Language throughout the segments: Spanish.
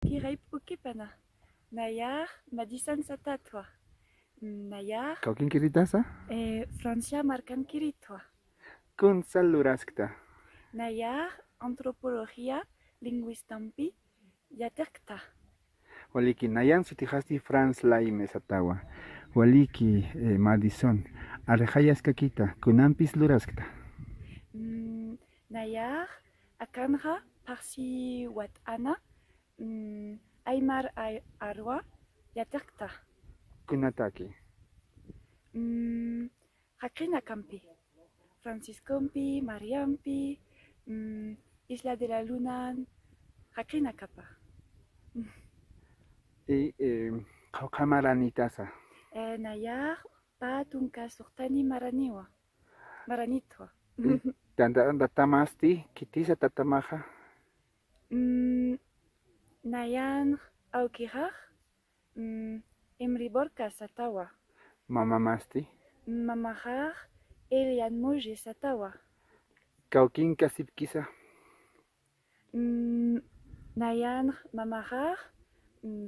Kirai Pukipana. Nayar Madison Satatwa. Nayar Kaukin kiritasa? Francia Marcan Kiritwa. Kun saluraskta. Nayar Antropología Linguistampi Yatekta. Waliki nayan sutijasti France Laime Satawa. Waliki Madison. Arejayas kakita. Kunampis luraskta. Nayar Akanra Parsi Wat Ana. Aymar Arwa Yatekta. Kunataki. Hakrina Campi. Franciscompi, Mariampi, Isla de la Luna, Hakrina Capa. Y Kamaranitasa. Nayar Patunka Surtani Maraniwa. Maranitwa. Tanda tamasti, kitisa tatamaja. Nayan Aukirar, Emriborka Satawa. Mamamasti. Mamajar Elian Moje Satawa. Kaukin kasipkisa. Nayan Mamajar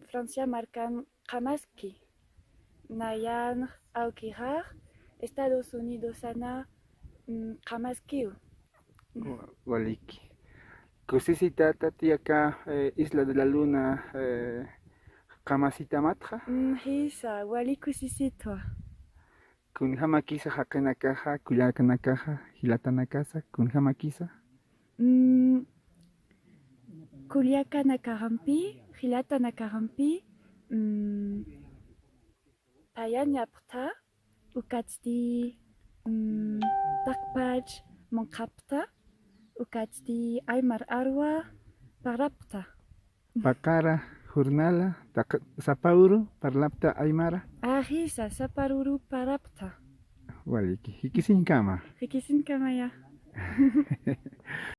Francia Marcan Kamaski. Nayan Aukirar Estados Unidos Ana Kamaskiu. Waliki. Kusisita tatiaka Isla de la Luna Kamasita Matja. Hisa Walikusisitwa. Kun hamakisa hakanakaja, kuyakanakaja, hilatanakasa, kun hamakisa. Kuliaka Nakarampi, Hilata Nakarampi, Payan Yapta, Ukatsti Takpaj Monkrapta, Ukatsti Aymar Arwa, Parapta. Pakara, Jurnala, Sapauru, Parlapta Aymara. Ahisa Saparuru Parapta. Waliki, hikisin kama. Rikisin Kamaya.